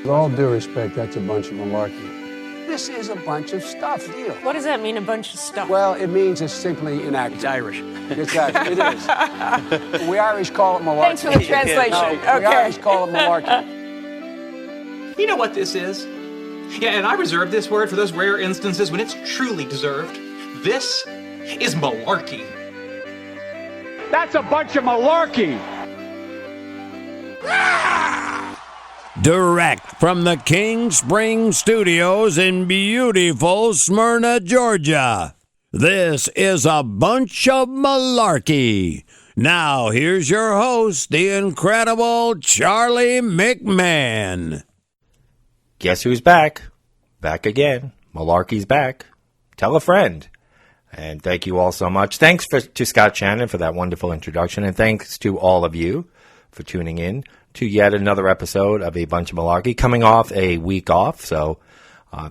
With all due respect, that's a bunch of malarkey. This is a bunch of stuff, deal. What does that mean, a bunch of stuff? Well, it means it's simply inaccurate. It's Irish. It's Irish. It is. We Irish call it malarkey. Thanks for the translation. No, we Irish call it malarkey. You know what this is? Yeah, and I reserve this word for those rare instances when it's truly deserved. This is malarkey. That's a bunch of malarkey. Direct from the King Spring Studios in beautiful Smyrna, Georgia. This is a bunch of malarkey. Now, here's your host, the incredible Charlie McMahon. Guess who's back? Back again. Malarkey's back. Tell a friend. And thank you all so much. Thanks to Scott Shannon for that wonderful introduction. And thanks to all of you for tuning in to yet another episode of A Bunch of Malarkey, coming off a week off. So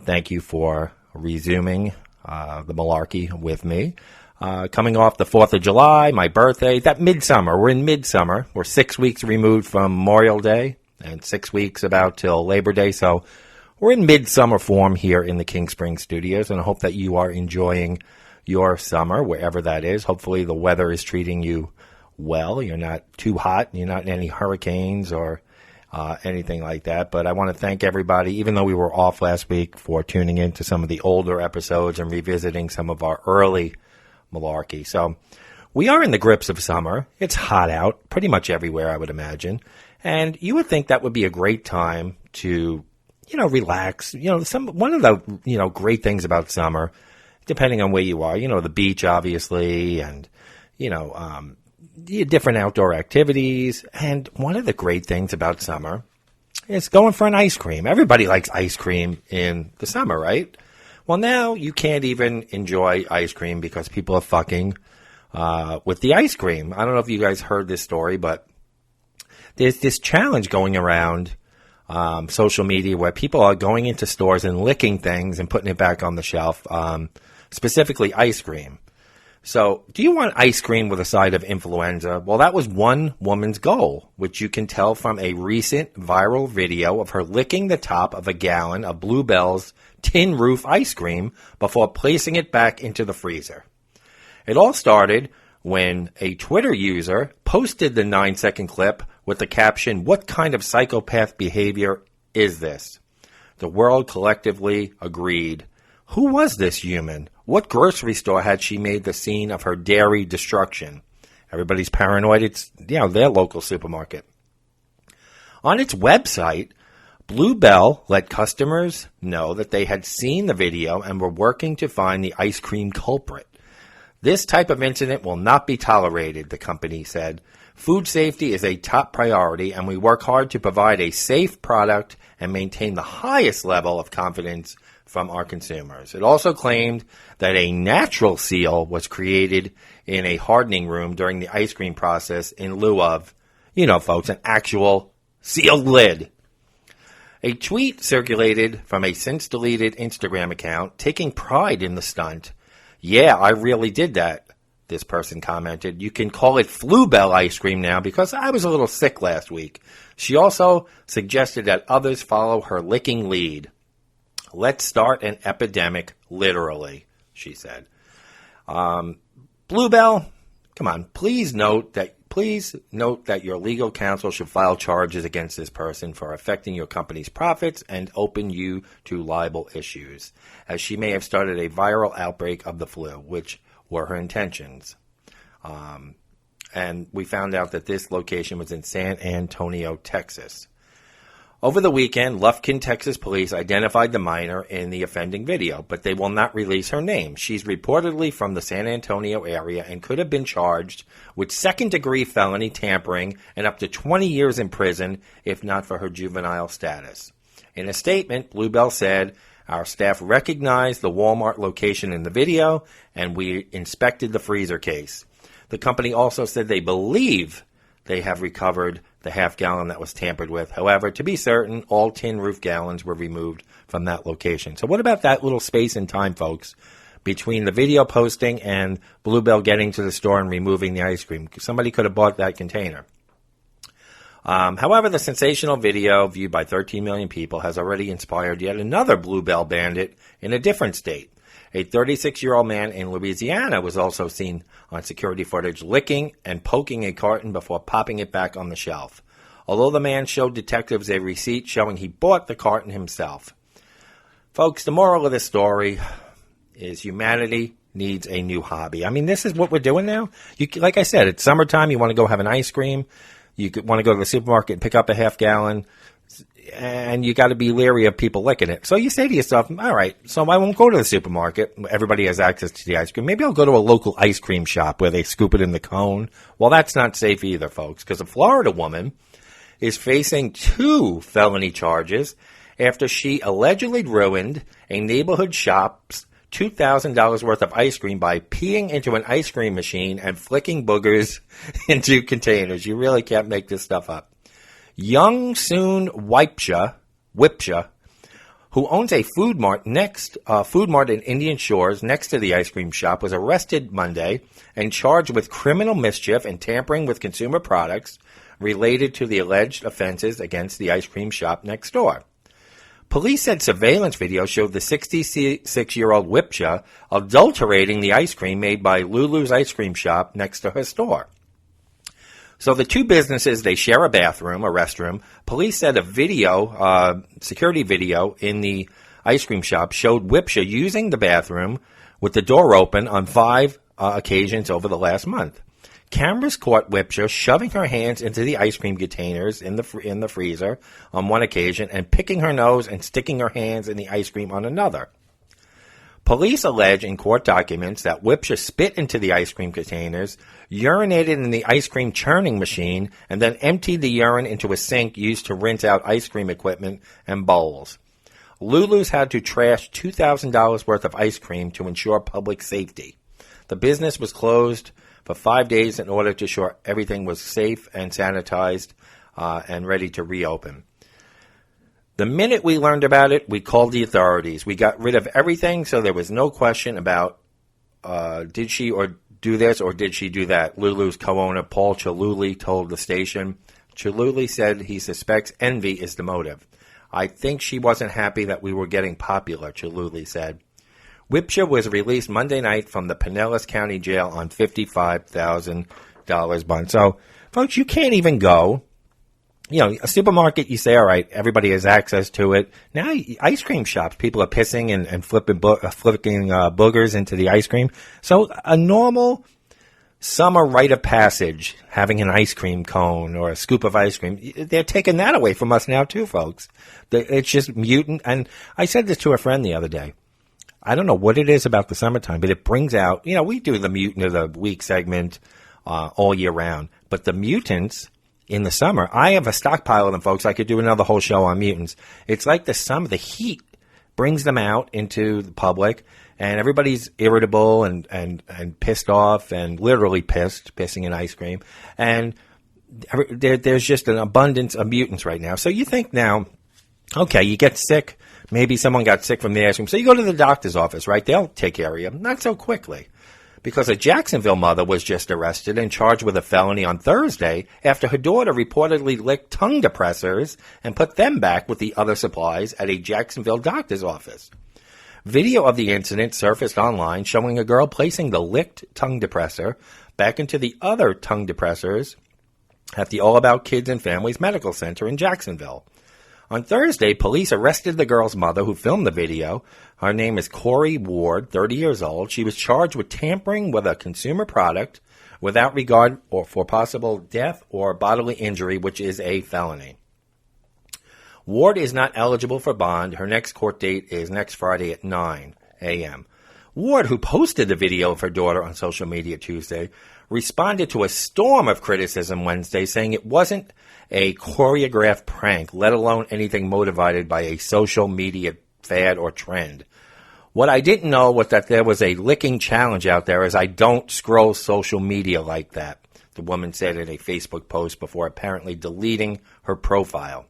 thank you for resuming the malarkey with me. Coming off the 4th of July, my birthday, that midsummer. We're in midsummer. We're 6 weeks removed from Memorial Day and 6 weeks about till Labor Day. So we're in midsummer form here in the King Spring Studios, and I hope that you are enjoying your summer, wherever that is. Hopefully the weather is treating you well. You're not too hot. You're not in any hurricanes or anything like that. But I want to thank everybody, even though we were off last week, for tuning in to some of the older episodes and revisiting some of our early malarkey. So we are in the grips of summer. It's hot out pretty much everywhere, I would imagine. And you would think that would be a great time to, relax. One of the, great things about summer, depending on where you are, the beach, obviously, and, different outdoor activities. And one of the great things about summer is going for an ice cream. Everybody likes ice cream in the summer, right? Well, now you can't even enjoy ice cream because people are fucking with the ice cream. I don't know if you guys heard this story, but there's this challenge going around social media where people are going into stores and licking things and putting it back on the shelf, specifically ice cream. So, do you want ice cream with a side of influenza? Well, that was one woman's goal, which you can tell from a recent viral video of her licking the top of a gallon of Bluebell's tin roof ice cream before placing it back into the freezer. It all started when a Twitter user posted the 9-second clip with the caption, "What kind of psychopath behavior is this?" The world collectively agreed. Who was this human? What grocery store had she made the scene of her dairy destruction? Everybody's paranoid. It's, their local supermarket. On its website, Bluebell let customers know that they had seen the video and were working to find the ice cream culprit. This type of incident will not be tolerated, the company said. Food safety is a top priority, and we work hard to provide a safe product and maintain the highest level of confidence from our consumers. It also claimed that a natural seal was created in a hardening room during the ice cream process in lieu of, folks, an actual sealed lid. A tweet circulated from a since-deleted Instagram account taking pride in the stunt. "Yeah, I really did that," this person commented. "You can call it Bluebell ice cream now because I was a little sick last week." She also suggested that others follow her licking lead. "Let's start an epidemic, literally," she said. Bluebell, come on, please note that your legal counsel should file charges against this person for affecting your company's profits and open you to liable issues, as she may have started a viral outbreak of the flu, which were her intentions. And we found out that this location was in San Antonio, Texas. Over the weekend, Lufkin, Texas police identified the minor in the offending video, but they will not release her name. She's reportedly from the San Antonio area and could have been charged with second-degree felony tampering and up to 20 years in prison if not for her juvenile status. In a statement, Bluebell said, "Our staff recognized the Walmart location in the video, and we inspected the freezer case." The company also said they believe they have recovered the half-gallon that was tampered with. However, to be certain, all tin roof gallons were removed from that location. So what about that little space in time, folks, between the video posting and Bluebell getting to the store and removing the ice cream? Somebody could have bought that container. However, the sensational video, viewed by 13 million people, has already inspired yet another Bluebell bandit in a different state. A 36-year-old man in Louisiana was also seen on security footage licking and poking a carton before popping it back on the shelf, although the man showed detectives a receipt showing he bought the carton himself. Folks, the moral of this story is humanity needs a new hobby. I mean, this is what we're doing now. Like I said, it's summertime. You want to go have an ice cream. You want to go to the supermarket and pick up a half gallon, and you got to be leery of people licking it. So you say to yourself, all right, so I won't go to the supermarket. Everybody has access to the ice cream. Maybe I'll go to a local ice cream shop where they scoop it in the cone. Well, that's not safe either, folks, because a Florida woman is facing 2 felony charges after she allegedly ruined a neighborhood shop's $2,000 worth of ice cream by peeing into an ice cream machine and flicking boogers into containers. You really can't make this stuff up. Young Soon Wipsha, who owns a food mart in Indian Shores next to the ice cream shop, was arrested Monday and charged with criminal mischief and tampering with consumer products related to the alleged offenses against the ice cream shop next door. Police said surveillance video showed the 66-year-old Wipsha adulterating the ice cream made by Lulu's ice cream shop next to her store. So the two businesses, they share a bathroom, a restroom. Police said a security video in the ice cream shop showed Wipsha using the bathroom with the door open on 5 occasions over the last month. Cameras caught Wipsha shoving her hands into the ice cream containers in the freezer on one occasion and picking her nose and sticking her hands in the ice cream on another. Police allege in court documents that Wipsha spit into the ice cream containers, urinated in the ice cream churning machine, and then emptied the urine into a sink used to rinse out ice cream equipment and bowls. Lulu's had to trash $2,000 worth of ice cream to ensure public safety. The business was closed for 5 days in order to ensure everything was safe and sanitized and ready to reopen. The minute we learned about it, we called the authorities. We got rid of everything, so there was no question about did she or do this or did she do that. Lulu's co-owner Paul Chaluli told the station. Chaluli said he suspects envy is the motive. I think she wasn't happy that we were getting popular, Chaluli said. Wipsha was released Monday night from the Pinellas County Jail on $55,000 bond. So, folks, you can't even go. You know, a supermarket, you say, all right, everybody has access to it. Now, ice cream shops, people are pissing and flicking boogers into the ice cream. So, a normal summer rite of passage, having an ice cream cone or a scoop of ice cream, they're taking that away from us now, too, folks. It's just mutant. And I said this to a friend the other day. I don't know what it is about the summertime, but it brings out, you know, we do the mutant of the week segment all year round, but the mutants in the summer, I have a stockpile of them, folks. I could do another whole show on mutants. It's like the summer, the heat brings them out into the public, and everybody's irritable and pissed off and literally pissing in ice cream. And there's just an abundance of mutants right now. So you think now, okay, you get sick. Maybe someone got sick from the ice cream. So you go to the doctor's office, right? They'll take care of you. Not so quickly. Because a Jacksonville mother was just arrested and charged with a felony on Thursday after her daughter reportedly licked tongue depressors and put them back with the other supplies at a Jacksonville doctor's office. Video of the incident surfaced online showing a girl placing the licked tongue depressor back into the other tongue depressors at the All About Kids and Families Medical Center in Jacksonville. On Thursday, police arrested the girl's mother who filmed the video. Her name is Corey Ward, 30 years old. She was charged with tampering with a consumer product without regard for possible death or bodily injury, which is a felony. Ward is not eligible for bond. Her next court date is next Friday at 9 a.m. Ward, who posted the video of her daughter on social media Tuesday, responded to a storm of criticism Wednesday, saying it wasn't a choreographed prank, let alone anything motivated by a social media fad or trend. What I didn't know was that there was a licking challenge out there, as I don't scroll social media like that, the woman said in a Facebook post before apparently deleting her profile.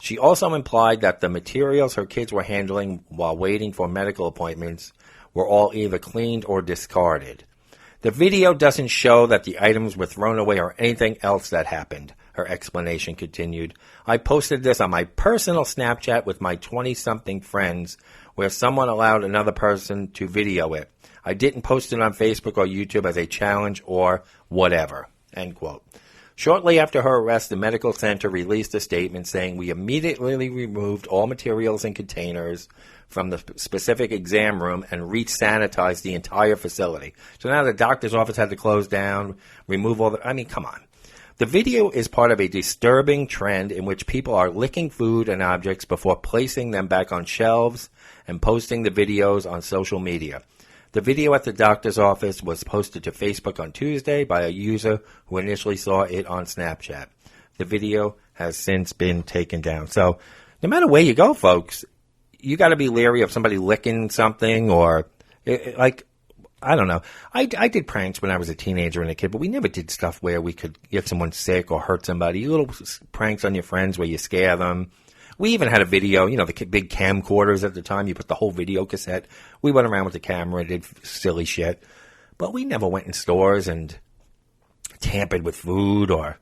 She also implied that the materials her kids were handling while waiting for medical appointments were all either cleaned or discarded. The video doesn't show that the items were thrown away or anything else that happened. her explanation continued. I posted this on my personal Snapchat with my 20-something friends where someone allowed another person to video it. I didn't post it on Facebook or YouTube as a challenge or whatever, end quote. Shortly after her arrest, the medical center released a statement saying, we immediately removed all materials and containers from the specific exam room and re-sanitized the entire facility. So now the doctor's office had to close down, remove all the... I mean, come on. The video is part of a disturbing trend in which people are licking food and objects before placing them back on shelves and posting the videos on social media. The video at the doctor's office was posted to Facebook on Tuesday by a user who initially saw it on Snapchat. The video has since been taken down. So no matter where you go, folks, you got to be leery of somebody licking something or, like, I don't know. I did pranks when I was a teenager and a kid, but we never did stuff where we could get someone sick or hurt somebody. Little pranks on your friends where you scare them. We even had a video, you know, the big camcorders at the time. You put the whole video cassette. We went around with the camera and did silly shit. But we never went in stores and tampered with food or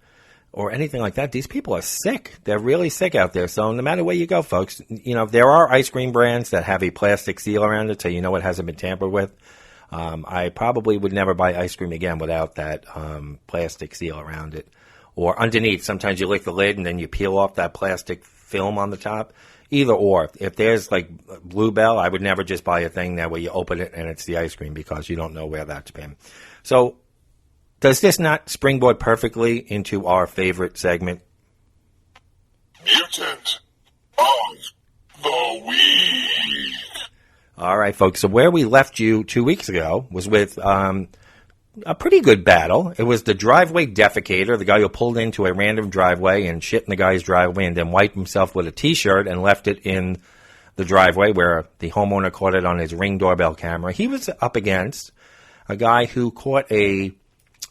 anything like that. These people are sick. They're really sick out there. So no matter where you go, folks, you know, there are ice cream brands that have a plastic seal around it so you know it hasn't been tampered with. I probably would never buy ice cream again without that plastic seal around it. Or underneath, sometimes you lick the lid and then you peel off that plastic film on the top. Either or. If there's like Bluebell, I would never just buy a thing that where you open it and it's the ice cream because you don't know where that's been. So does this not springboard perfectly into our favorite segment? Mutant of the Week. All right, folks. So where we left you 2 weeks ago was with a pretty good battle. It was the driveway defecator, the guy who pulled into a random driveway and shit in the guy's driveway and then wiped himself with a T-shirt and left it in the driveway where the homeowner caught it on his Ring doorbell camera. He was up against a guy who caught a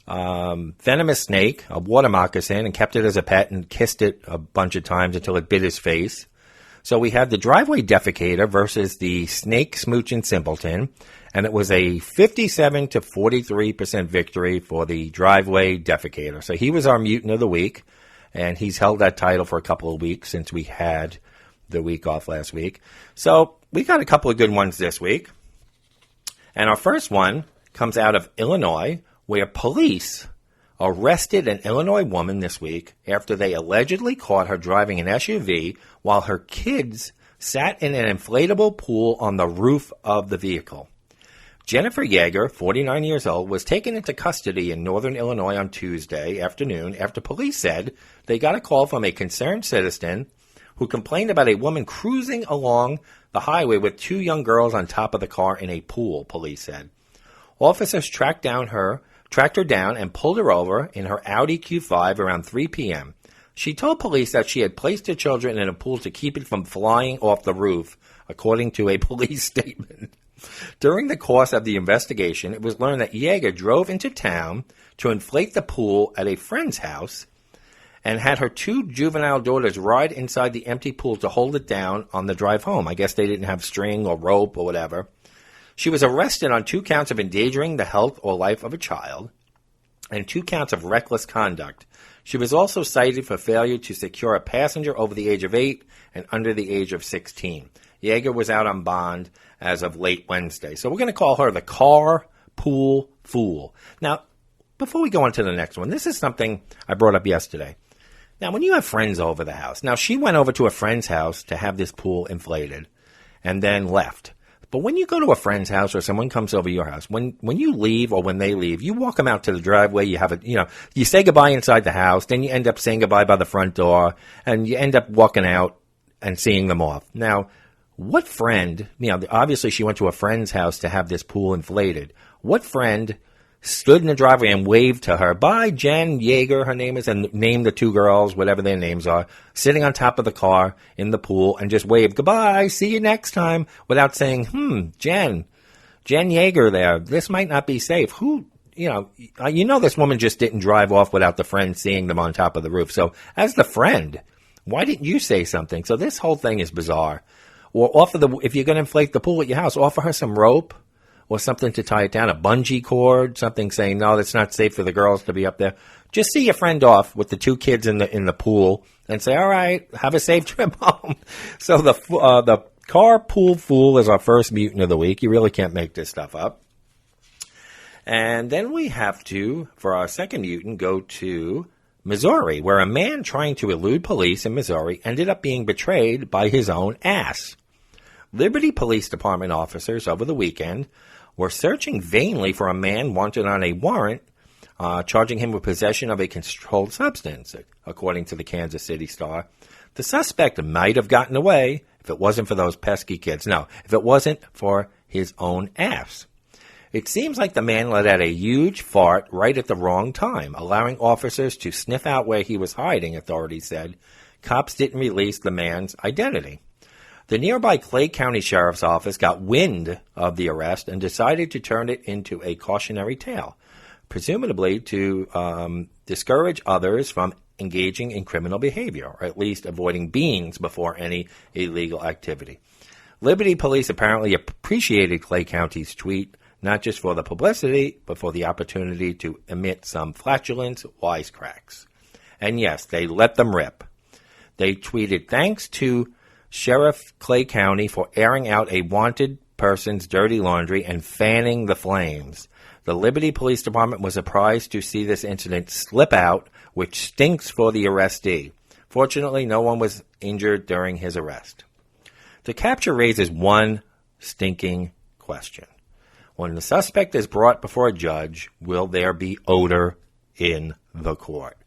venomous snake, a water moccasin, and kept it as a pet and kissed it a bunch of times until it bit his face. So we had the driveway defecator versus the snake smooching simpleton, and it was a 57 to 43% victory for the driveway defecator. So he was our mutant of the week, and he's held that title for a couple of weeks since we had the week off last week. So we got a couple of good ones this week. And our first one comes out of Illinois, where police arrested an Illinois woman this week after they allegedly caught her driving an SUV while her kids sat in an inflatable pool on the roof of the vehicle. Jennifer Yeager, 49 years old, was taken into custody in northern Illinois on Tuesday afternoon after police said they got a call from a concerned citizen who complained about a woman cruising along the highway with two young girls on top of the car in a pool, police said. Officers tracked her down and pulled her over in her Audi Q5 around 3 p.m. She told police that she had placed her children in a pool to keep it from flying off the roof, according to a police statement. During the course of the investigation, it was learned that Yeager drove into town to inflate the pool at a friend's house and had her two juvenile daughters ride inside the empty pool to hold it down on the drive home. I guess they didn't have string or rope or whatever. She was arrested on 2 counts of endangering the health or life of a child and 2 counts of reckless conduct. She was also cited for failure to secure a passenger over the age of 8 and under the age of 16. Yeager was out on bond as of late Wednesday. So we're going to call her the car pool fool. Now, before we go on to the next one, this is something I brought up yesterday. Now, when you have friends over the house, now she went over to a friend's house to have this pool inflated and then left. But when you go to a friend's house or someone comes over your house, when you leave or when they leave, you walk them out to the driveway, you say goodbye inside the house, then you end up saying goodbye by the front door, and you end up walking out and seeing them off. Now, what friend, obviously she went to a friend's house to have this pool inflated. What friend stood in the driveway and waved to her, bye, Jen Yeager, her name is, and named the 2 girls, whatever their names are, sitting on top of the car in the pool and just waved, goodbye, see you next time, without saying, Jen Yeager there, this might not be safe. This woman just didn't drive off without the friend seeing them on top of the roof. So as the friend, why didn't you say something? So this whole thing is bizarre. Or if you're going to inflate the pool at your house, offer her some rope or something to tie it down, a bungee cord, something saying, no, that's not safe for the girls to be up there. Just see your friend off with the 2 kids in the pool and say, all right, have a safe trip home. So the carpool fool is our first mutant of the week. You really can't make this stuff up. And then we have to, for our second mutant, go to Missouri, where a man trying to elude police in Missouri ended up being betrayed by his own ass. Liberty Police Department officers over the weekend were searching vainly for a man wanted on a warrant, charging him with possession of a controlled substance, according to the Kansas City Star. The suspect might have gotten away if it wasn't for those pesky kids. No, if it wasn't for his own ass. It seems like the man let out a huge fart right at the wrong time, allowing officers to sniff out where he was hiding, authorities said. Cops didn't release the man's identity. The nearby Clay County Sheriff's Office got wind of the arrest and decided to turn it into a cautionary tale, presumably to discourage others from engaging in criminal behavior, or at least avoiding beans before any illegal activity. Liberty Police apparently appreciated Clay County's tweet, not just for the publicity, but for the opportunity to emit some flatulent wisecracks. And yes, they let them rip. They tweeted, thanks to Sheriff Clay County for airing out a wanted person's dirty laundry and fanning the flames. The Liberty Police Department was surprised to see this incident slip out, which stinks for the arrestee. Fortunately, no one was injured during his arrest. The capture raises one stinking question. When the suspect is brought before a judge, will there be odor in the court?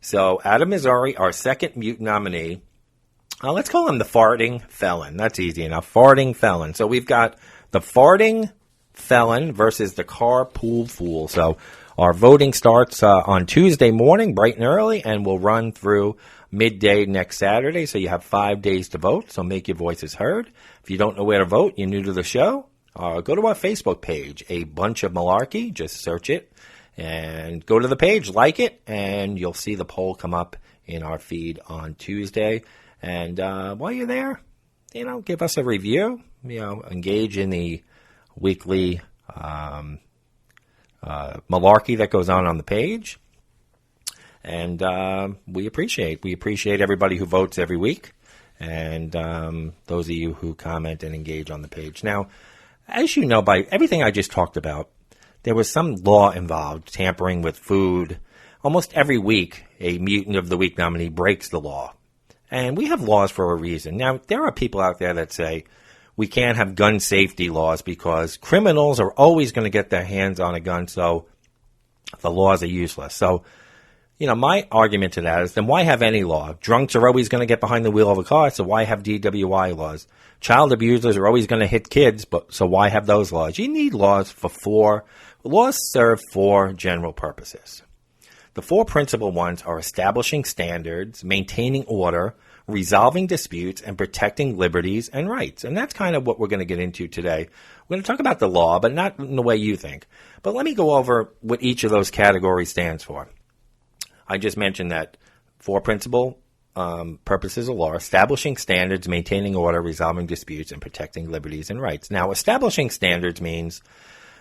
So, out of Missouri, our second mutant nominee, let's call him the farting felon. That's easy enough. Farting felon. So we've got the farting felon versus the carpool fool. So our voting starts on Tuesday morning, bright and early, and will run through midday next Saturday. So you have 5 days to vote. So make your voices heard. If you don't know where to vote, you're new to the show, go to our Facebook page, A Bunch of Malarkey. Just search it and go to the page, like it, and you'll see the poll come up in our feed on Tuesday. And while you're there, give us a review, engage in the weekly malarkey that goes on the page. And we appreciate everybody who votes every week, and those of you who comment and engage on the page. Now, as you know, by everything I just talked about, there was some law involved, tampering with food. Almost every week, a Mutant of the Week nominee breaks the law. And we have laws for a reason. Now, there are people out there that say we can't have gun safety laws because criminals are always going to get their hands on a gun, so the laws are useless. So, my argument to that is, then why have any law? Drunks are always going to get behind the wheel of a car, so why have DWI laws? Child abusers are always going to hit kids, so why have those laws? You need laws laws serve 4 general purposes. The 4 principal ones are establishing standards, maintaining order, resolving disputes, and protecting liberties and rights. And that's kind of what we're going to get into today. We're going to talk about the law, but not in the way you think. But let me go over what each of those categories stands for. I just mentioned that 4 principal purposes of law: establishing standards, maintaining order, resolving disputes, and protecting liberties and rights. Now, establishing standards means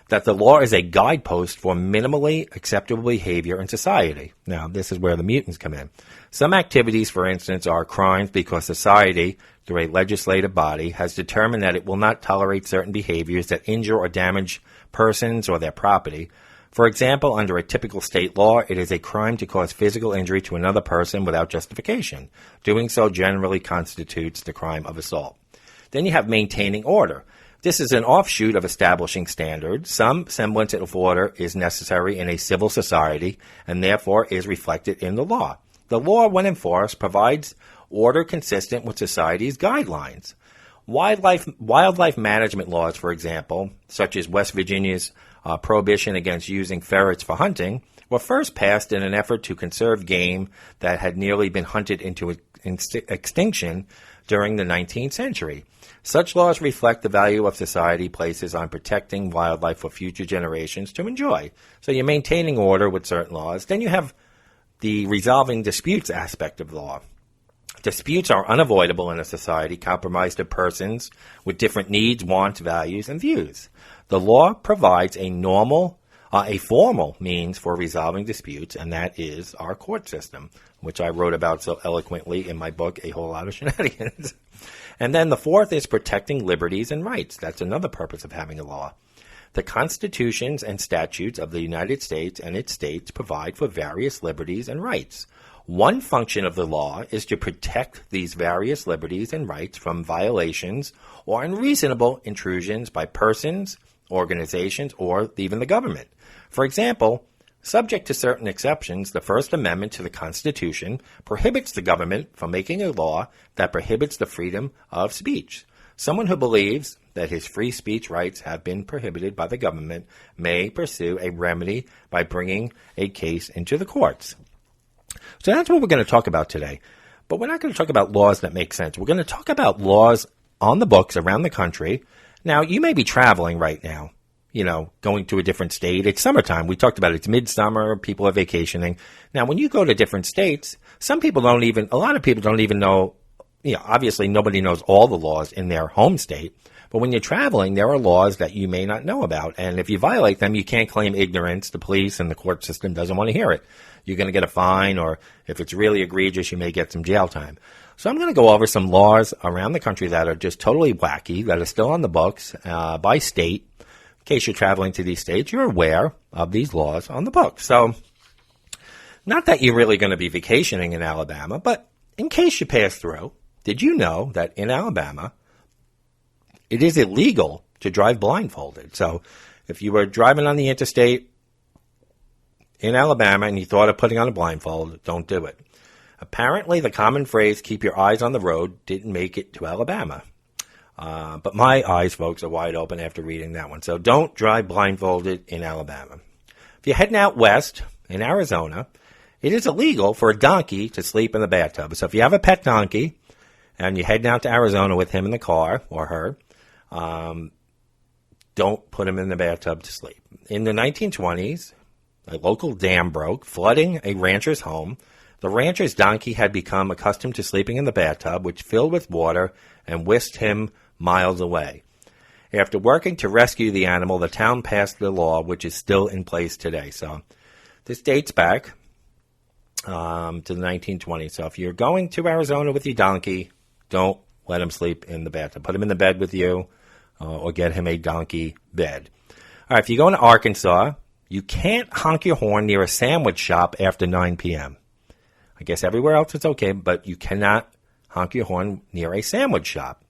that the law is a guidepost for minimally acceptable behavior in society. Now, this is where the mutants come in. Some activities, for instance, are crimes because society, through a legislative body, has determined that it will not tolerate certain behaviors that injure or damage persons or their property. For example, under a typical state law, it is a crime to cause physical injury to another person without justification. Doing so generally constitutes the crime of assault. Then you have maintaining order. This is an offshoot of establishing standards. Some semblance of order is necessary in a civil society and therefore is reflected in the law. The law, when enforced, provides order consistent with society's guidelines. Wildlife management laws, for example, such as West Virginia's prohibition against using ferrets for hunting, were first passed in an effort to conserve game that had nearly been hunted into extinction during the 19th century. Such laws reflect the value of society places on protecting wildlife for future generations to enjoy. So you're maintaining order with certain laws. Then you have the resolving disputes aspect of the law. Disputes are unavoidable in a society compromised of persons with different needs, wants, values, and views. The law provides a formal means for resolving disputes, and that is our court system, which I wrote about so eloquently in my book, A Whole Lot of Shenanigans. And then the fourth is protecting liberties and rights. That's another purpose of having a law. The constitutions and statutes of the United States and its states provide for various liberties and rights. One function of the law is to protect these various liberties and rights from violations or unreasonable intrusions by persons, organizations, or even the government. For example, subject to certain exceptions, the First Amendment to the Constitution prohibits the government from making a law that prohibits the freedom of speech. Someone who believes that his free speech rights have been prohibited by the government may pursue a remedy by bringing a case into the courts. So that's what we're going to talk about today. But we're not going to talk about laws that make sense. We're going to talk about laws on the books around the country. Now, you may be traveling right now, going to a different state. It's summertime. We talked about it's midsummer. People are vacationing. Now, when you go to different states, a lot of people don't even know, obviously nobody knows all the laws in their home state. But when you're traveling, there are laws that you may not know about. And if you violate them, you can't claim ignorance. The police and the court system doesn't want to hear it. You're going to get a fine, or if it's really egregious, you may get some jail time. So I'm going to go over some laws around the country that are just totally wacky, that are still on the books by state. In case you're traveling to these states, you're aware of these laws on the books. So not that you're really going to be vacationing in Alabama, but in case you pass through, did you know that in Alabama, it is illegal to drive blindfolded? So if you were driving on the interstate in Alabama and you thought of putting on a blindfold, don't do it. Apparently, the common phrase, keep your eyes on the road, didn't make it to Alabama. But my eyes, folks, are wide open after reading that one. So don't drive blindfolded in Alabama. If you're heading out west in Arizona, it is illegal for a donkey to sleep in the bathtub. So if you have a pet donkey and you're heading out to Arizona with him in the car or her, don't put him in the bathtub to sleep. In the 1920s, a local dam broke, flooding a rancher's home. The rancher's donkey had become accustomed to sleeping in the bathtub, which filled with water and whisked him miles away. After working to rescue the animal, the town passed the law, which is still in place today. So this dates back to the 1920s. So if you're going to Arizona with your donkey, don't let him sleep in the bathtub. Put him in the bed with you, or get him a donkey bed. All right, if you're going to Arkansas, you can't honk your horn near a sandwich shop after 9 p.m. I guess everywhere else it's okay, but you cannot honk your horn near a sandwich shop.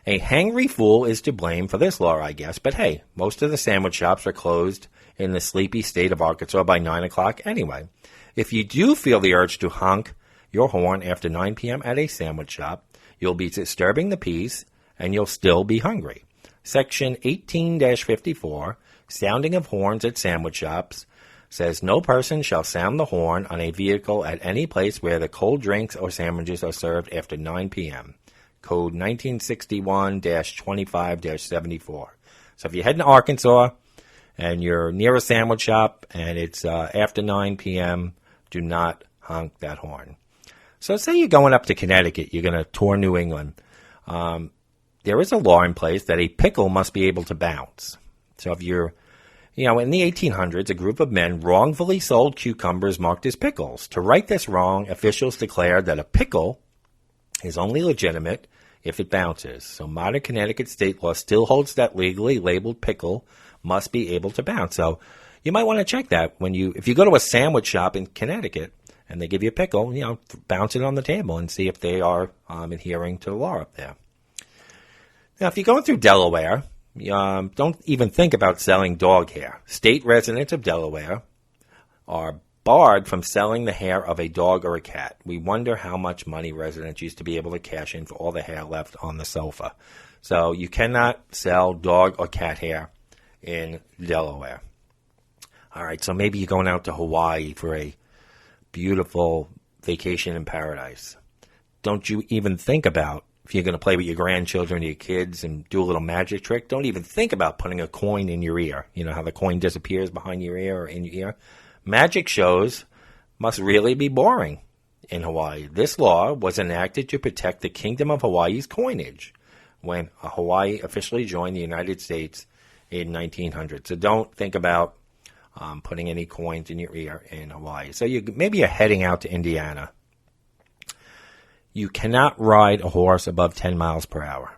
A hangry fool is to blame for this law, I guess, but hey, most of the sandwich shops are closed in the sleepy state of Arkansas by 9 o'clock anyway. If you do feel the urge to honk your horn after 9 p.m. at a sandwich shop, you'll be disturbing the peace and you'll still be hungry. Section 18-54, sounding of horns at sandwich shops, says no person shall sound the horn on a vehicle at any place where the cold drinks or sandwiches are served after 9 p.m. Code 1961-25-74. So if you're heading to Arkansas and you're near a sandwich shop and it's after 9 p.m., do not honk that horn. So say you're going up to Connecticut, you're going to tour New England. There is a law in place that a pickle must be able to bounce. So if you're, in the 1800s, a group of men wrongfully sold cucumbers marked as pickles. To right this wrong, officials declared that a pickle is only legitimate if it bounces. So modern Connecticut state law still holds that legally labeled pickle must be able to bounce. So you might want to check that if you go to a sandwich shop in Connecticut and they give you a pickle, bounce it on the table and see if they are adhering to the law up there. Now, if you're going through Delaware, don't even think about selling dog hair. State residents of Delaware are barred from selling the hair of a dog or a cat. We wonder how much money residents used to be able to cash in for all the hair left on the sofa. So you cannot sell dog or cat hair in Delaware. All right, so maybe you're going out to Hawaii for a beautiful vacation in paradise. Don't you even think about, if you're going to play with your grandchildren, your kids, and do a little magic trick, don't even think about putting a coin in your ear. You know how the coin disappears behind your ear or in your ear? Magic shows must really be boring. in Hawaii. This law was enacted to protect the Kingdom of Hawaii's coinage when Hawaii officially joined the United States in 1900. So don't think about putting any coins in your ear in Hawaii. So maybe you're heading out to Indiana. You cannot ride a horse above 10 miles per hour.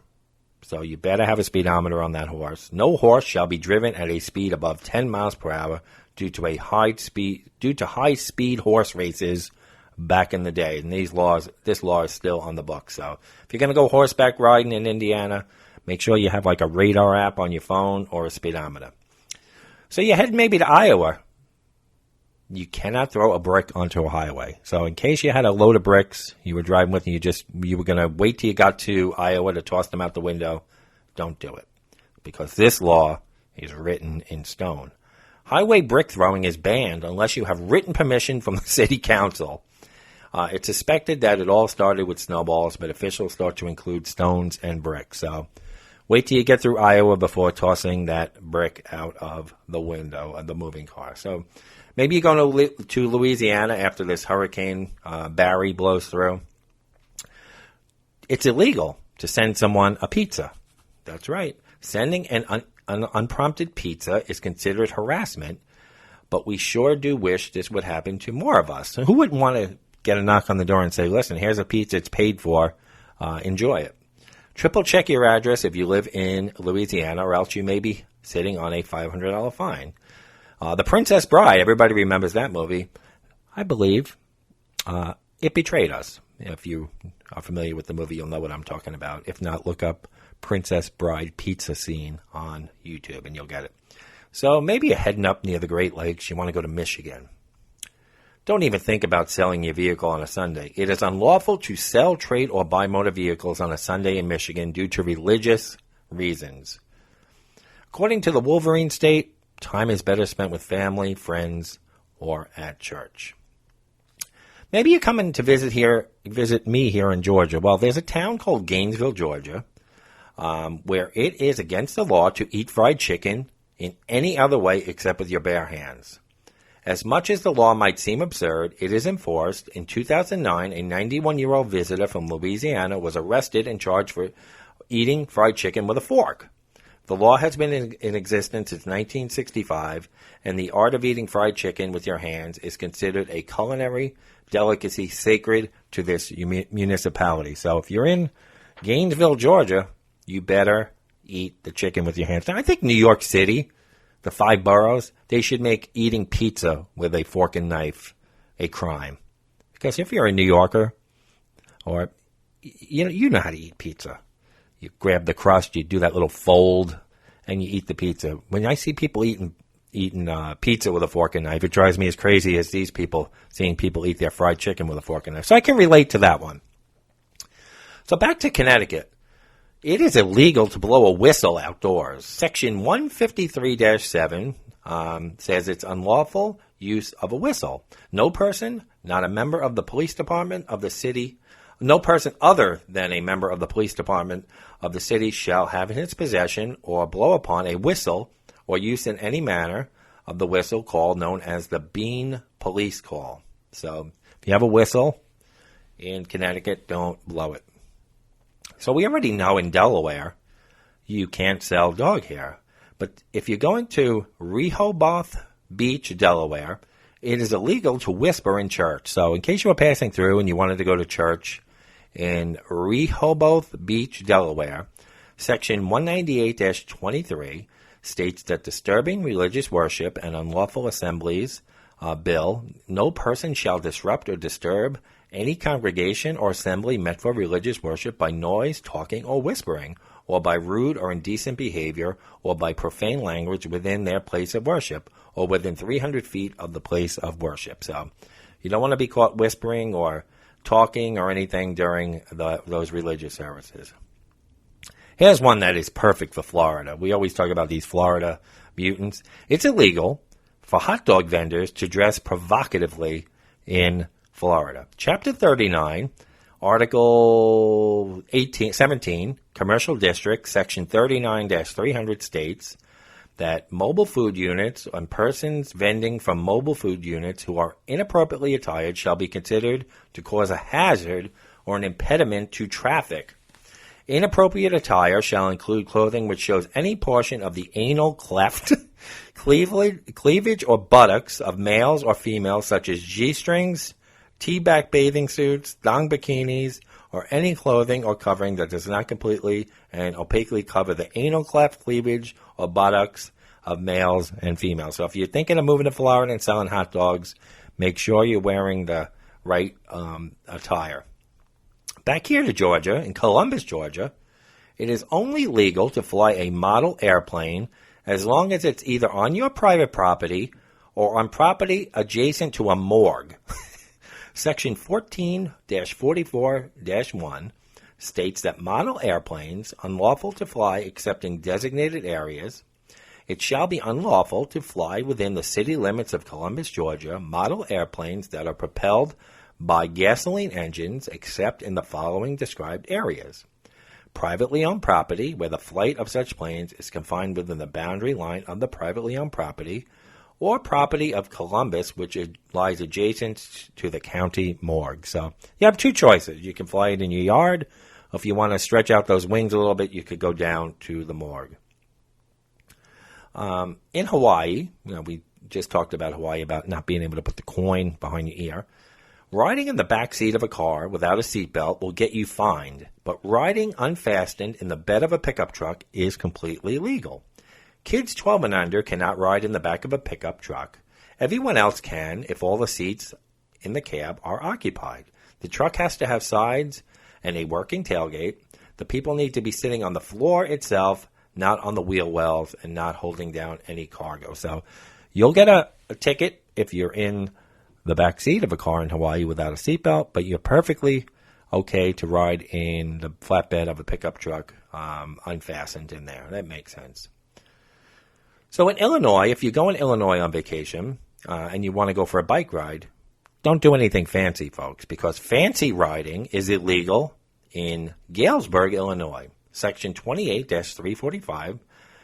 So you better have a speedometer on that horse. No horse shall be driven at a speed above 10 miles per hour due to high speed horse races back in the day. And this law is still on the books. So if you're going to go horseback riding in Indiana, make sure you have like a radar app on your phone or a speedometer. So you head maybe to Iowa. You cannot throw a brick onto a highway. So in case you had a load of bricks you were driving with and you were going to wait till you got to Iowa to toss them out the window, don't do it. Because this law is written in stone. Highway brick throwing is banned unless you have written permission from the city council. It's suspected that it all started with snowballs, but officials start to include stones and bricks. So wait till you get through Iowa before tossing that brick out of the window of the moving car. So maybe you're going to Louisiana after this Hurricane Barry blows through. It's illegal to send someone a pizza. That's right. Sending an unprompted pizza is considered harassment, but we sure do wish this would happen to more of us. So who wouldn't want to get a knock on the door and say, listen, here's a pizza, it's paid for, enjoy it. Triple check your address if you live in Louisiana, or else you may be sitting on a $500 fine. The Princess Bride, everybody remembers that movie. I believe it betrayed us. If you are familiar with the movie, you'll know what I'm talking about. If not, look up Princess Bride pizza scene on YouTube and you'll get it. So maybe you're heading up near the Great Lakes. You want to go to Michigan. Don't even think about selling your vehicle on a Sunday. It is unlawful to sell, trade, or buy motor vehicles on a Sunday in Michigan due to religious reasons. According to the Wolverine State, time is better spent with family, friends, or at church. Maybe you're coming to visit me here in Georgia. Well, there's a town called Gainesville, Georgia, where it is against the law to eat fried chicken in any other way except with your bare hands. As much as the law might seem absurd, it is enforced. In 2009, a 91-year-old visitor from Louisiana was arrested and charged for eating fried chicken with a fork. The law has been in existence since 1965, and the art of eating fried chicken with your hands is considered a culinary delicacy sacred to this municipality. So if you're in Gainesville, Georgia, you better eat the chicken with your hands. Now, I think New York City, the 5 boroughs, they should make eating pizza with a fork and knife a crime. Because if you're a New Yorker, or you know how to eat pizza. You grab the crust, you do that little fold, and you eat the pizza. When I see people eating pizza with a fork and knife, it drives me as crazy as these people seeing people eat their fried chicken with a fork and knife. So I can relate to that one. So back to Connecticut. It is illegal to blow a whistle outdoors. Section 153-7 says it's unlawful use of a whistle. No person, not a member of the police department of the city, no person other than a member of the police department of the city shall have in its possession or blow upon a whistle or use in any manner of the whistle call known as the bean police call. So if you have a whistle in Connecticut, don't blow it. So we already know in Delaware you can't sell dog hair. But if you're going to Rehoboth Beach, Delaware, it is illegal to whisper in church. So in case you were passing through and you wanted to go to church in Rehoboth Beach, Delaware, Section 198-23 states that disturbing religious worship and unlawful assemblies bill, no person shall disrupt or disturb any congregation or assembly meant for religious worship by noise, talking, or whispering, or by rude or indecent behavior, or by profane language within their place of worship, or within 300 feet of the place of worship. So you don't want to be caught whispering or talking or anything during those religious services. Here's one that is perfect for Florida. We always talk about these Florida mutants. It's illegal for hot dog vendors to dress provocatively in Florida. Chapter 39, Article 17, Commercial District, Section 39-300 states, that mobile food units and persons vending from mobile food units who are inappropriately attired shall be considered to cause a hazard or an impediment to traffic. Inappropriate attire shall include clothing which shows any portion of the anal cleft, cleavage or buttocks of males or females, such as G-strings, T-back bathing suits, thong bikinis, or any clothing or covering that does not completely and opaquely cover the anal cleft, cleavage, or buttocks of males and females. So if you're thinking of moving to Florida and selling hot dogs, make sure you're wearing the right attire. Back here to Georgia, in Columbus, Georgia, it is only legal to fly a model airplane as long as it's either on your private property or on property adjacent to a morgue. Section 14-44-1 states that model airplanes unlawful to fly except in designated areas. It shall be unlawful to fly within the city limits of Columbus, Georgia, model airplanes that are propelled by gasoline engines except in the following described areas. Privately owned property where the flight of such planes is confined within the boundary line of the privately owned property, or property of Columbus, which lies adjacent to the county morgue. So you have two choices. You can fly it in your yard, or if you want to stretch out those wings a little bit, you could go down to the morgue. In Hawaii, we just talked about Hawaii, about not being able to put the coin behind your ear. Riding in the back seat of a car without a seatbelt will get you fined, but riding unfastened in the bed of a pickup truck is completely legal. Kids 12 and under cannot ride in the back of a pickup truck. Everyone else can if all the seats in the cab are occupied. The truck has to have sides and a working tailgate. The people need to be sitting on the floor itself, not on the wheel wells, and not holding down any cargo. So you'll get a ticket if you're in the back seat of a car in Hawaii without a seatbelt, but you're perfectly okay to ride in the flatbed of a pickup truck unfastened in there. That makes sense. So in Illinois, if you go in Illinois on vacation and you want to go for a bike ride, don't do anything fancy, folks, because fancy riding is illegal in Galesburg, Illinois. Section 28-345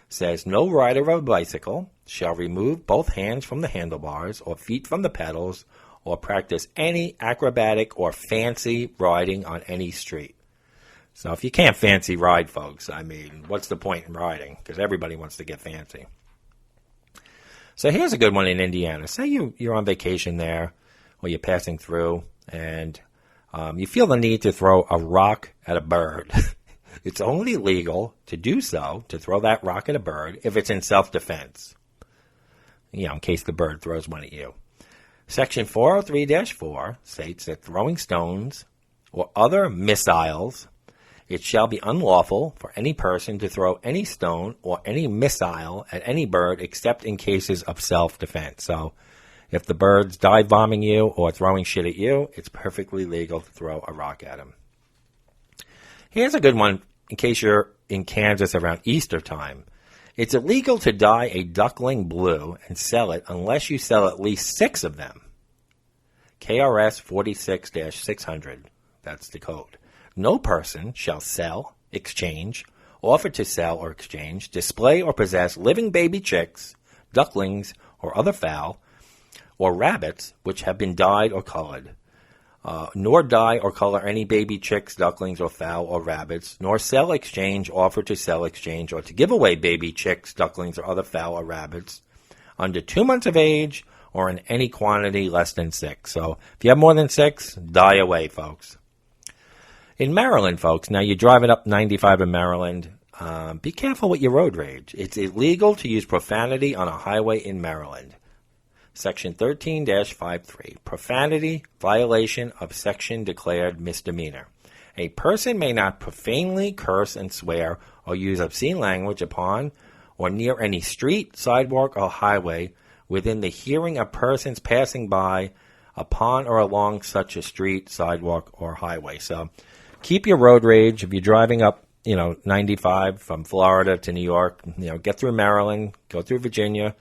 says no rider of a bicycle shall remove both hands from the handlebars or feet from the pedals or practice any acrobatic or fancy riding on any street. So if you can't fancy ride, folks, I mean, what's the point in riding? Because everybody wants to get fancy. So here's a good one in Indiana. Say you're on vacation there, or you're passing through, and you feel the need to throw a rock at a bird. It's only legal to do so, to throw that rock at a bird, if it's in self-defense. In case the bird throws one at you. Section 403-4 states that throwing stones or other missiles, it shall be unlawful for any person to throw any stone or any missile at any bird except in cases of self-defense. So if the bird's dive bombing you or throwing shit at you, it's perfectly legal to throw a rock at him. Here's a good one in case you're in Kansas around Easter time. It's illegal to dye a duckling blue and sell it unless you sell at least 6 of them. KRS 46-600, that's the code. No person shall sell, exchange, offer to sell or exchange, display or possess living baby chicks, ducklings, or other fowl, or rabbits which have been dyed or colored. Nor dye or color any baby chicks, ducklings, or fowl, or rabbits, nor sell, exchange, offer to sell, exchange, or to give away baby chicks, ducklings, or other fowl or rabbits under 2 months of age or in any quantity less than 6. So if you have more than 6, dye away, folks. In Maryland, folks, now you're driving up 95 in Maryland, be careful with your road rage. It's illegal to use profanity on a highway in Maryland. Section 13-53, profanity, violation of section declared misdemeanor. A person may not profanely curse and swear or use obscene language upon or near any street, sidewalk, or highway within the hearing of persons passing by upon or along such a street, sidewalk, or highway. So keep your road rage. If you're driving up, 95 from Florida to New York, get through Maryland, go through Virginia,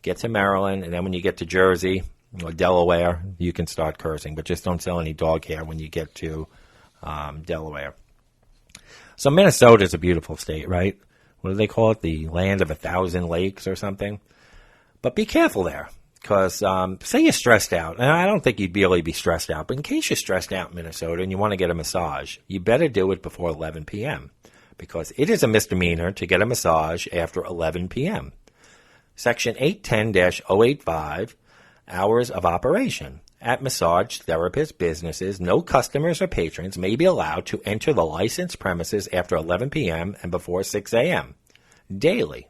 get to Maryland, and then when you get to Jersey or Delaware, you can start cursing. But just don't sell any dog hair when you get to Delaware. So Minnesota is a beautiful state, right? what do they call it? The land of 1,000 lakes or something. But be careful there, because say you're stressed out, and I don't think you'd really be stressed out, but in case you're stressed out in Minnesota and you want to get a massage, you better do it before 11 p.m., because it is a misdemeanor to get a massage after 11 p.m. Section 810-085, Hours of Operation. At massage therapist businesses, no customers or patrons may be allowed to enter the licensed premises after 11 p.m. and before 6 a.m. daily.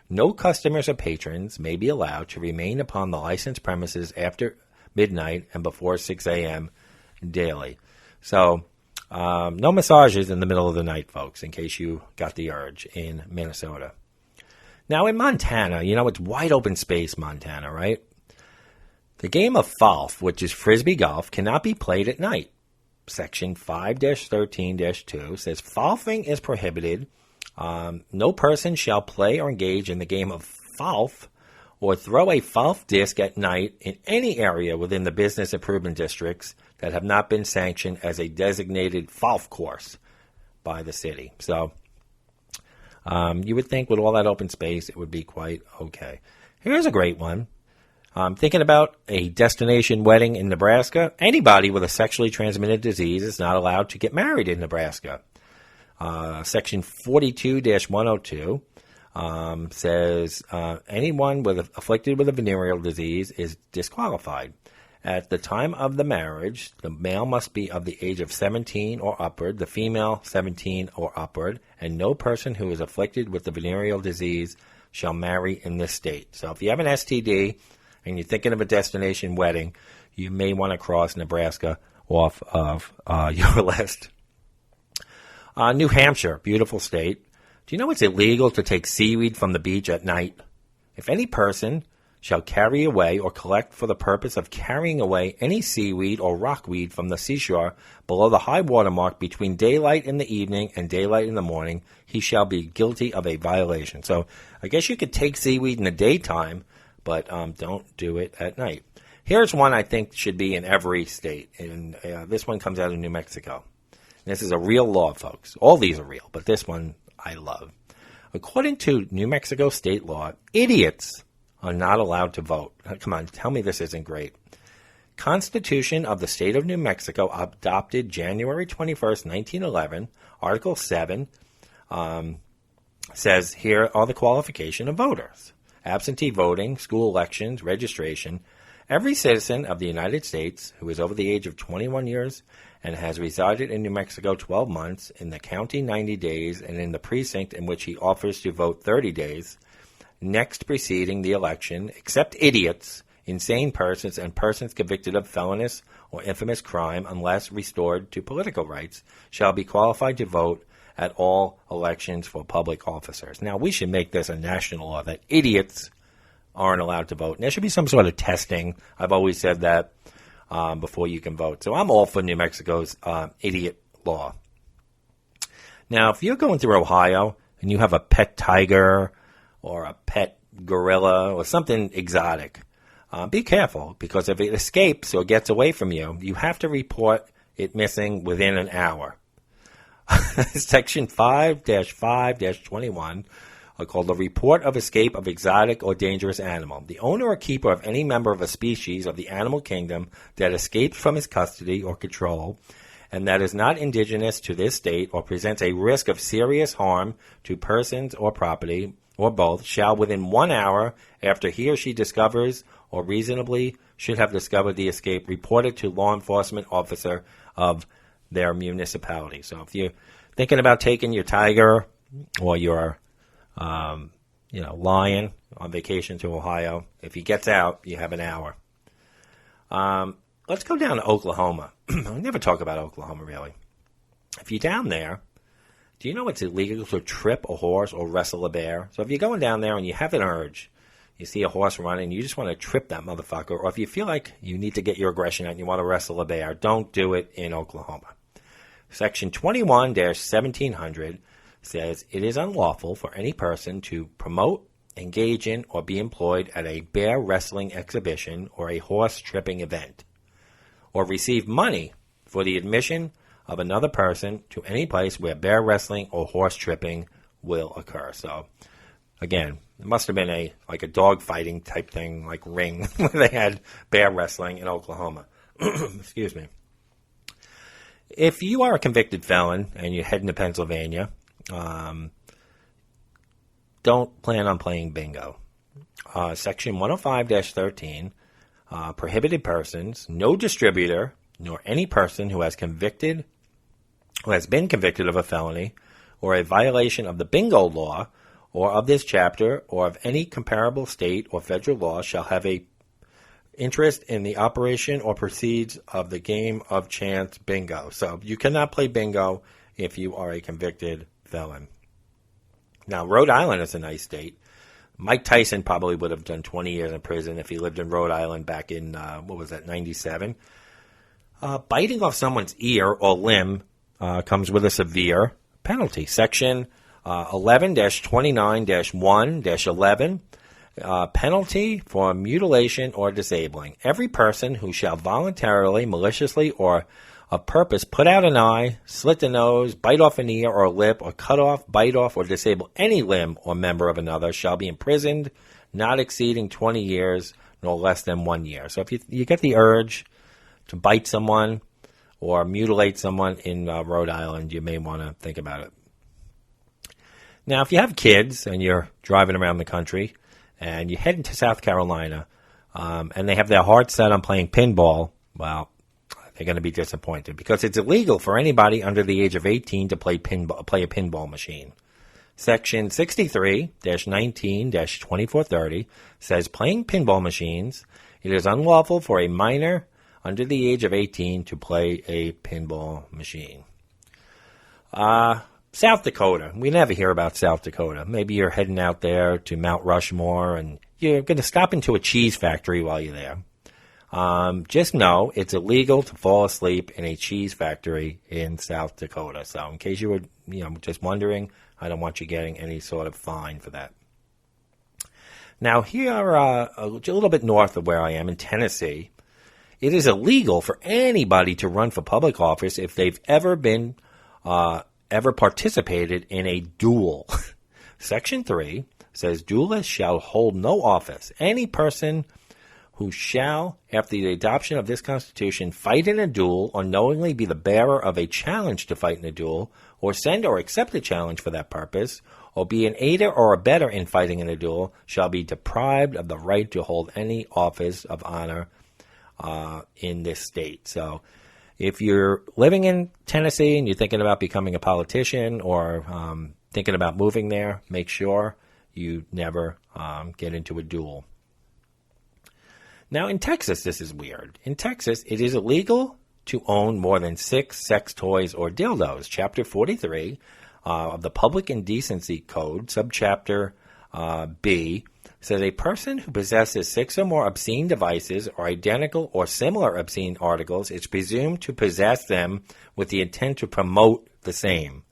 No customers or patrons may be allowed to remain upon the licensed premises after midnight and before 6 a.m. daily. So, no massages in the middle of the night, folks, in case you got the urge in Minnesota. Now, in Montana, it's wide open space, Montana, right? The game of golf, which is frisbee golf, cannot be played at night. Section 5-13-2 says golfing is prohibited. No person shall play or engage in the game of golf or throw a golf disc at night in any area within the business improvement districts that have not been sanctioned as a designated golf course by the city. So you would think with all that open space, it would be quite okay. Here's a great one. Thinking about a destination wedding in Nebraska. Anybody with a sexually transmitted disease is not allowed to get married in Nebraska. Section 42-102 says anyone afflicted with a venereal disease is disqualified. At the time of the marriage, the male must be of the age of 17 or upward, the female 17 or upward, and no person who is afflicted with the venereal disease shall marry in this state. So if you have an STD and you're thinking of a destination wedding, you may want to cross Nebraska off of your list. New Hampshire, beautiful state. Do you know it's illegal to take seaweed from the beach at night? If any person shall carry away or collect for the purpose of carrying away any seaweed or rockweed from the seashore below the high water mark between daylight in the evening and daylight in the morning, he shall be guilty of a violation. So I guess you could take seaweed in the daytime, but don't do it at night. Here's one I think should be in every state, and this one comes out of New Mexico. This is a real law, folks. All these are real, but this one I love. According to New Mexico state law, idiots are not allowed to vote. Come on, tell me this isn't great. Constitution of the State of New Mexico, adopted January 21st, 1911, Article 7, says here are the qualifications of voters. Absentee voting, school elections, registration. Every citizen of the United States who is over the age of 21 years and has resided in New Mexico 12 months, in the county 90 days, and in the precinct in which he offers to vote 30 days, next preceding the election, except idiots, insane persons, and persons convicted of felonious or infamous crime, unless restored to political rights, shall be qualified to vote at all elections for public officers. Now, we should make this a national law that idiots aren't allowed to vote. And there should be some sort of testing. I've always said that before you can vote. So I'm all for New Mexico's idiot law. Now, if you're going through Ohio and you have a pet tiger or a pet gorilla or something exotic, be careful, because if it escapes or gets away from you, you have to report it missing within an hour. Section 5-5-21 called the Report of Escape of Exotic or Dangerous Animal. The owner or keeper of any member of a species of the animal kingdom that escapes from his custody or control and that is not indigenous to this state or presents a risk of serious harm to persons or property, or both, shall within 1 hour after he or she discovers or reasonably should have discovered the escape, report it to law enforcement officer of their municipality. So if you're thinking about taking your tiger or your lion on vacation to Ohio, if he gets out, you have an hour. Let's go down to Oklahoma. I never talk about Oklahoma, really. If you're down there, do you know it's illegal to trip a horse or wrestle a bear? So if you're going down there and you have an urge, you see a horse running, you just want to trip that motherfucker, or if you feel like you need to get your aggression out and you want to wrestle a bear, don't do it in Oklahoma. Section 21-1700 says it is unlawful for any person to promote, engage in, or be employed at a bear wrestling exhibition or a horse tripping event, or receive money for the admission of another person to any place where bear wrestling or horse tripping will occur. So, again, it must have been a dog fighting type thing, like ring, where they had bear wrestling in Oklahoma. Excuse me. If you are a convicted felon and you're heading to Pennsylvania, don't plan on playing bingo. Section 105-13, prohibited persons, no distributor, nor any person who has been convicted of a felony or a violation of the bingo law or of this chapter or of any comparable state or federal law shall have a interest in the operation or proceeds of the game of chance bingo. So you cannot play bingo if you are a convicted felon. Now, Rhode Island is a nice state. Mike Tyson probably would have done 20 years in prison if he lived in Rhode Island back in, 97. Biting off someone's ear or limb comes with a severe penalty. Section 11-29-1-11. Penalty for mutilation or disabling. Every person who shall voluntarily, maliciously, or of purpose put out an eye, slit the nose, bite off an ear or lip, or cut off, bite off, or disable any limb or member of another shall be imprisoned, not exceeding 20 years, nor less than 1 year. So if you get the urge to bite someone or mutilate someone in Rhode Island, you may want to think about it. Now, if you have kids and you're driving around the country, and you head into South Carolina, and they have their heart set on playing pinball, well, they're going to be disappointed because it's illegal for anybody under the age of 18 to play a pinball machine. Section 63-19-2430 says playing pinball machines, it is unlawful for a minor under the age of 18 to play a pinball machine. South Dakota. We never hear about South Dakota. Maybe you're heading out there to Mount Rushmore and you're going to stop into a cheese factory while you're there. Just know it's illegal to fall asleep in a cheese factory in South Dakota. So in case you were just wondering, I don't want you getting any sort of fine for that. Now here, a little bit north of where I am in Tennessee, it is illegal for anybody to run for public office if they've ever participated in a duel. Section 3 says duelists shall hold no office. Any person who shall, after the adoption of this Constitution, fight in a duel or knowingly be the bearer of a challenge to fight in a duel, or send or accept a challenge for that purpose, or be an aider or abettor in fighting in a duel, shall be deprived of the right to hold any office of honor in this state. So if you're living in Tennessee and you're thinking about becoming a politician or thinking about moving there, make sure you never get into a duel. Now, in Texas, this is weird. In Texas, it is illegal to own more than 6 sex toys or dildos. Chapter 43 of the Public Indecency Code, subchapter B, says a person who possesses 6 or more obscene devices or identical or similar obscene articles is presumed to possess them with the intent to promote the same.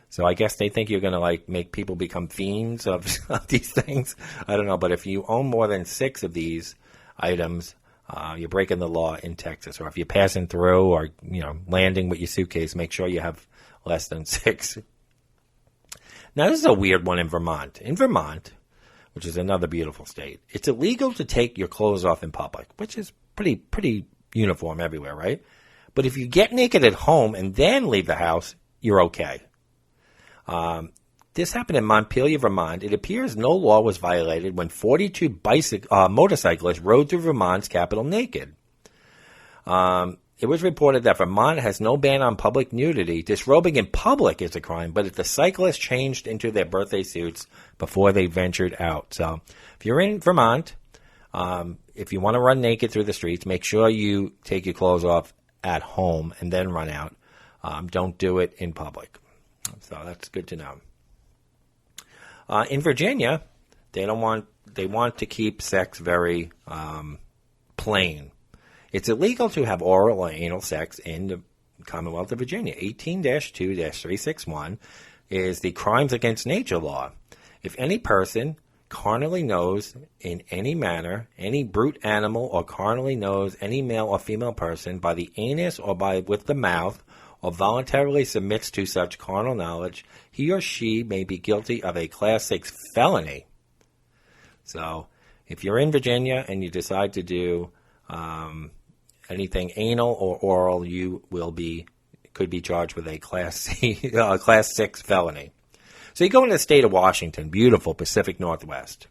So I guess they think you're going to make people become fiends of these things. I don't know, but if you own more than 6 of these items, you're breaking the law in Texas. Or if you're passing through or landing with your suitcase, make sure you have less than 6. Now this is a weird one in Vermont. In Vermont, which is another beautiful state, it's illegal to take your clothes off in public, which is pretty uniform everywhere, right? But if you get naked at home and then leave the house, you're okay. This happened in Montpelier, Vermont. It appears no law was violated when 42 motorcyclists rode through Vermont's capital naked. It was reported that Vermont has no ban on public nudity. Disrobing in public is a crime, but if the cyclists changed into their birthday suits before they ventured out. So if you're in Vermont, if you want to run naked through the streets, make sure you take your clothes off at home and then run out. Don't do it in public. So that's good to know. In Virginia, they want to keep sex very plain. It's illegal to have oral or anal sex in the Commonwealth of Virginia. 18-2-361 is the Crimes Against Nature law. If any person carnally knows in any manner any brute animal or carnally knows any male or female person by the anus or with the mouth or voluntarily submits to such carnal knowledge, he or she may be guilty of a Class 6 felony. So, if you're in Virginia and you decide to do anything anal or oral, you could be charged with a Class 6 felony. So you go into the state of Washington, beautiful Pacific Northwest.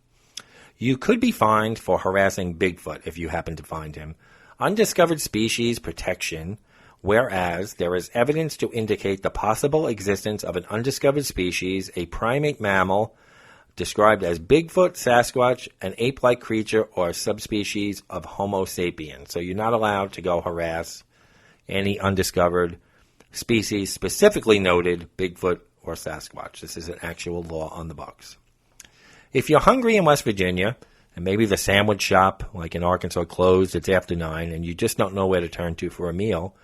You could be fined for harassing Bigfoot if you happen to find him. Undiscovered species protection, whereas there is evidence to indicate the possible existence of an undiscovered species, a primate mammal, described as Bigfoot, Sasquatch, an ape-like creature, or subspecies of Homo sapiens. So you're not allowed to go harass any undiscovered species, specifically noted Bigfoot or Sasquatch. This is an actual law on the books. If you're hungry in West Virginia, and maybe the sandwich shop, like in Arkansas, closed, it's after 9, and you just don't know where to turn to for a meal,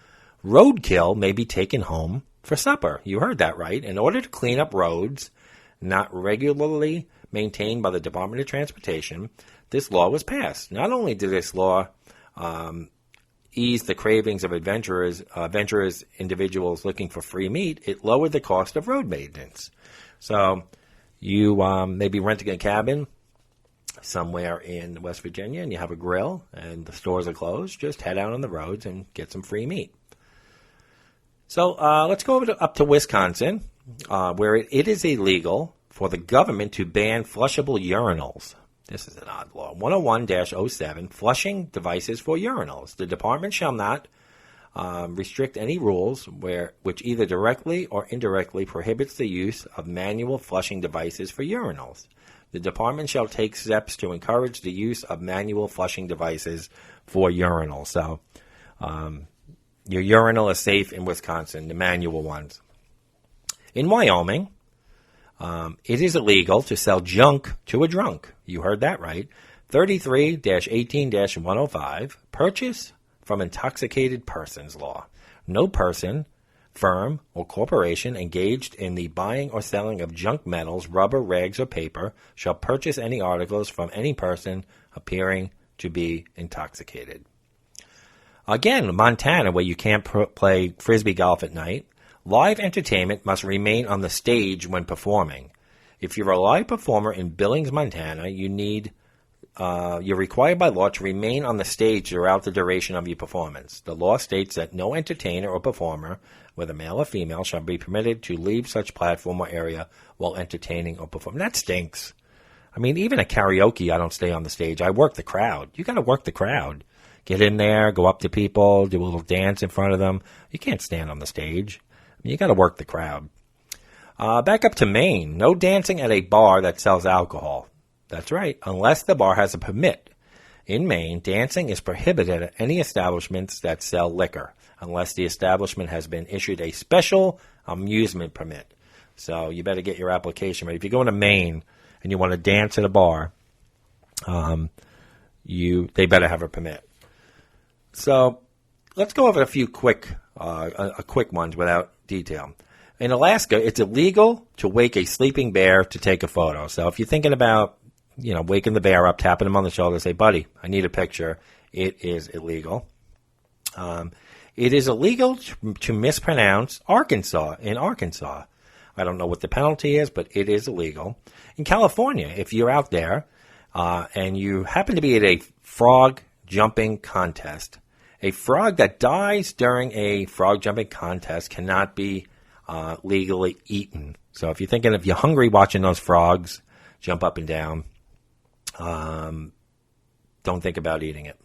roadkill may be taken home for supper. You heard that right. In order to clean up roads not regularly maintained by the Department of Transportation, this law was passed. Not only did this law ease the cravings of adventurous individuals looking for free meat, it lowered the cost of road maintenance. So you may be renting a cabin somewhere in West Virginia and you have a grill and the stores are closed, just head out on the roads and get some free meat. So let's go up to Wisconsin, where it is illegal for the government to ban flushable urinals. This is an odd law. 101-07, flushing devices for urinals. The department shall not restrict any rules which either directly or indirectly prohibits the use of manual flushing devices for urinals. The department shall take steps to encourage the use of manual flushing devices for urinals. So your urinal is safe in Wisconsin, the manual ones. In Wyoming, it is illegal to sell junk to a drunk. You heard that right. 33-18-105, purchase from intoxicated persons law. No person, firm, or corporation engaged in the buying or selling of junk metals, rubber, rags, or paper shall purchase any articles from any person appearing to be intoxicated. Again, Montana, where you can't play frisbee golf at night, live entertainment must remain on the stage when performing. If you're a live performer in Billings, Montana, you're required by law to remain on the stage throughout the duration of your performance. The law states that no entertainer or performer, whether male or female, shall be permitted to leave such platform or area while entertaining or performing. That stinks. I mean, even at karaoke, I don't stay on the stage. I work the crowd. You got to work the crowd. Get in there, go up to people, do a little dance in front of them. You can't stand on the stage. You got to work the crowd. Back up to Maine. No dancing at a bar that sells alcohol. That's right, unless the bar has a permit. In Maine, dancing is prohibited at any establishments that sell liquor, unless the establishment has been issued a special amusement permit. So you better get your application ready. If you're going to Maine and you want to dance at a bar, they better have a permit. So let's go over a few quick ones without detail. In Alaska, it's illegal to wake a sleeping bear to take a photo. So if you're thinking about, waking the bear up, tapping him on the shoulder, say, buddy, I need a picture, it is illegal. It is illegal to mispronounce Arkansas in Arkansas. I don't know what the penalty is, but it is illegal. In California, if you're out there and you happen to be at a frog jumping contest, a frog that dies during a frog jumping contest cannot be legally eaten. So if you're hungry watching those frogs jump up and down, don't think about eating it.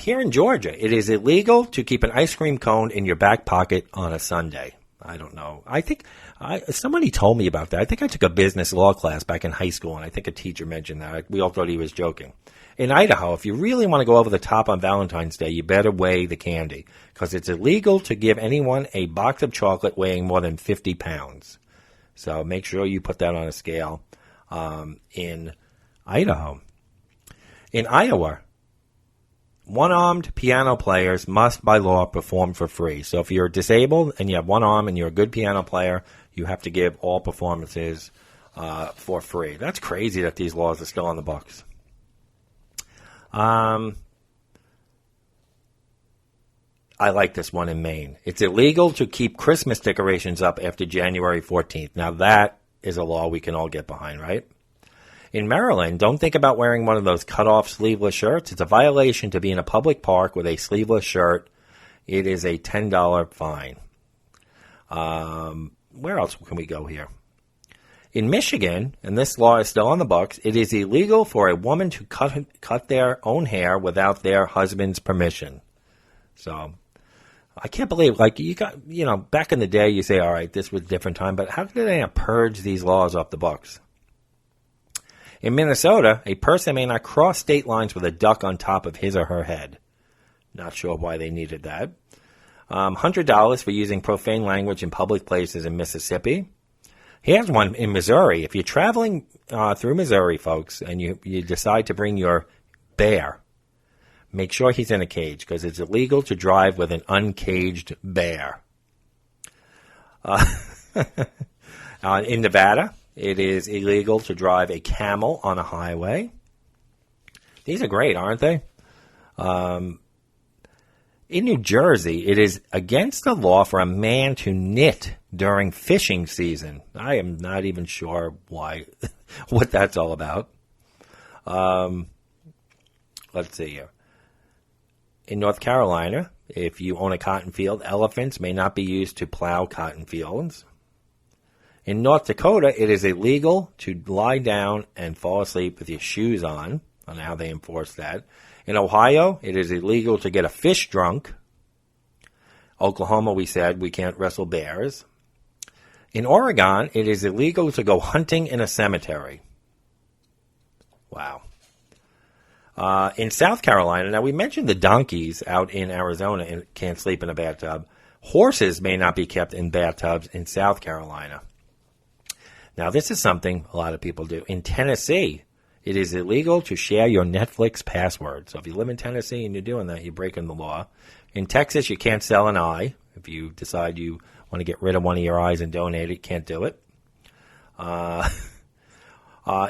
Here in Georgia, it is illegal to keep an ice cream cone in your back pocket on a Sunday. I don't know. I think somebody told me about that. I think I took a business law class back in high school, and I think a teacher mentioned that. We all thought he was joking. In Idaho, if you really want to go over the top on Valentine's Day, you better weigh the candy, because it's illegal to give anyone a box of chocolate weighing more than 50 pounds. So make sure you put that on a scale in Idaho. In Iowa, one-armed piano players must, by law, perform for free. So if you're disabled and you have one arm and you're a good piano player, you have to give all performances for free. That's crazy that these laws are still on the books. I like this one in Maine. It's illegal to keep Christmas decorations up after January 14th. Now, that is a law we can all get behind, right? In Maryland, don't think about wearing one of those cut-off sleeveless shirts. It's a violation to be in a public park with a sleeveless shirt. It is a $10 fine. Where else can we go here? In Michigan, and this law is still on the books, it is illegal for a woman to cut their own hair without their husband's permission. So, I can't believe, like, back in the day, you say, all right, this was a different time, but how did they purge these laws off the books? In Minnesota, a person may not cross state lines with a duck on top of his or her head. Not sure why they needed that. $100 for using profane language in public places in Mississippi. Here's one in Missouri. If you're traveling through Missouri, folks, and you decide to bring your bear, make sure he's in a cage because it's illegal to drive with an uncaged bear. In Nevada, it is illegal to drive a camel on a highway. These are great, aren't they? In New Jersey, it is against the law for a man to knit during fishing season. I am not even sure why, what that's all about. Let's see here. In North Carolina, if you own a cotton field, elephants may not be used to plow cotton fields. In North Dakota, it is illegal to lie down and fall asleep with your shoes on. I don't know how they enforce that. In Ohio, it is illegal to get a fish drunk. Oklahoma, we said we can't wrestle bears. In Oregon, it is illegal to go hunting in a cemetery. Wow. In South Carolina, now we mentioned the donkeys out in Arizona and can't sleep in a bathtub. Horses may not be kept in bathtubs in South Carolina. Now, this is something a lot of people do. In Tennessee, it is illegal to share your Netflix password. So if you live in Tennessee and you're doing that, you're breaking the law. In Texas, you can't sell an eye. If you decide you want to get rid of one of your eyes and donate it, you can't do it.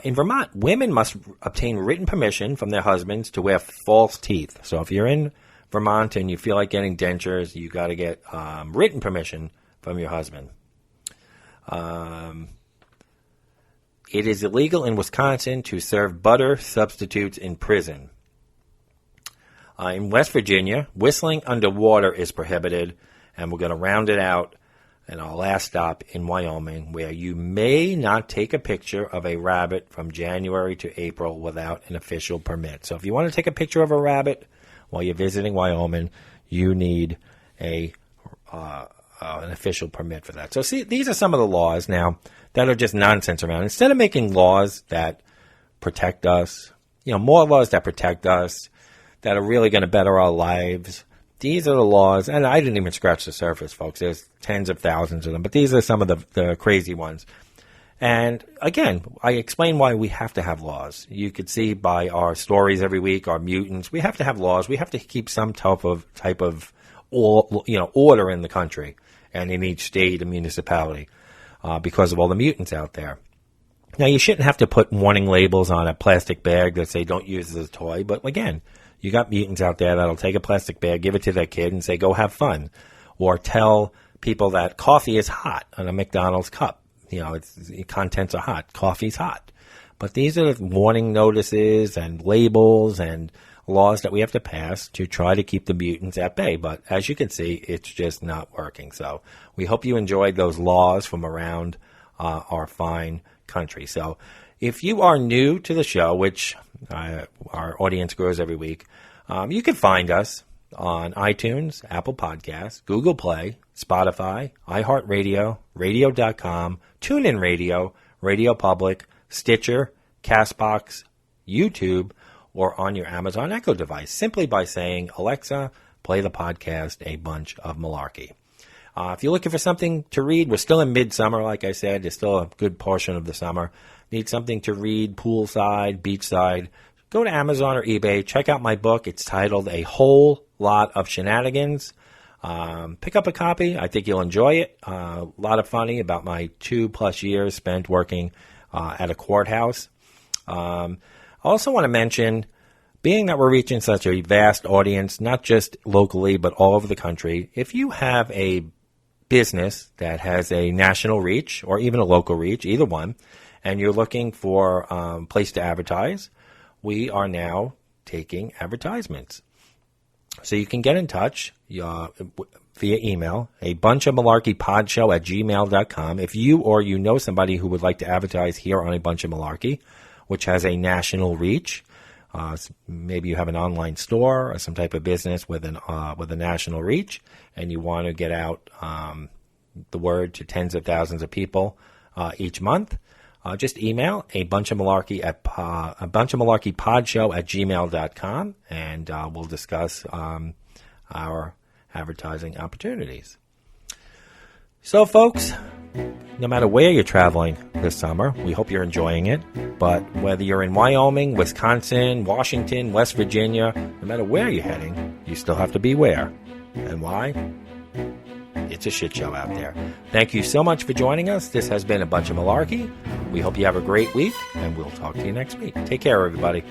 In Vermont, women must obtain written permission from their husbands to wear false teeth. So if you're in Vermont and you feel like getting dentures, you got to get written permission from your husband. It is illegal in Wisconsin to serve butter substitutes in prison. In West Virginia, whistling underwater is prohibited, and we're going to round it out in our last stop in Wyoming, where you may not take a picture of a rabbit from January to April without an official permit. So if you want to take a picture of a rabbit while you're visiting Wyoming, you need an official permit for that. So see, these are some of the laws now that are just nonsense around. Instead of making laws that protect us, more laws that protect us, that are really going to better our lives, these are the laws, and I didn't even scratch the surface, folks. There's tens of thousands of them, but these are some of the crazy ones. And again, I explain why we have to have laws. You could see by our stories every week, our mutants, we have to have laws. We have to keep some type of order in the country and in each state and municipality because of all the mutants out there. Now, you shouldn't have to put warning labels on a plastic bag that say don't use it as a toy, but again, you got mutants out there that'll take a plastic bag, give it to their kid, and say, go have fun. Or tell people that coffee is hot on a McDonald's cup. The contents are hot. Coffee's hot. But these are warning notices and labels and laws that we have to pass to try to keep the mutants at bay. But as you can see, it's just not working. So we hope you enjoyed those laws from around our fine country. So if you are new to the show, which our audience grows every week, you can find us on iTunes, Apple Podcasts, Google Play, Spotify, iHeartRadio, Radio.com, TuneIn Radio, Radio Public, Stitcher, CastBox, YouTube, or on your Amazon Echo device, simply by saying, Alexa, play the podcast A Bunch of Malarkey. If you're looking for something to read, we're still in midsummer, like I said. There's still a good portion of the summer. Need something to read, poolside, beachside, go to Amazon or eBay. Check out my book. It's titled A Whole Lot of Shenanigans. Pick up a copy. I think you'll enjoy it. A lot of funny about my 2+ years spent working at a courthouse. I also want to mention being that we're reaching such a vast audience, not just locally, but all over the country, if you have a business that has a national reach or even a local reach, either one, and you're looking for a place to advertise, we are now taking advertisements. So you can get in touch via email, a bunch of malarkey podshow at gmail.com. If you or you know somebody who would like to advertise here on A Bunch of Malarkey, which has a national reach, maybe you have an online store or some type of business with a national reach, and you want to get out the word to tens of thousands of people each month, just email a bunch of malarkey podshow at gmail.com, and we'll discuss our advertising opportunities. So, folks, no matter where you're traveling this summer, we hope you're enjoying it. But whether you're in Wyoming, Wisconsin, Washington, West Virginia, no matter where you're heading, you still have to beware. And why? It's a shit show out there. Thank you so much for joining us. This has been A Bunch of Malarkey. We hope you have a great week, and we'll talk to you next week. Take care, everybody.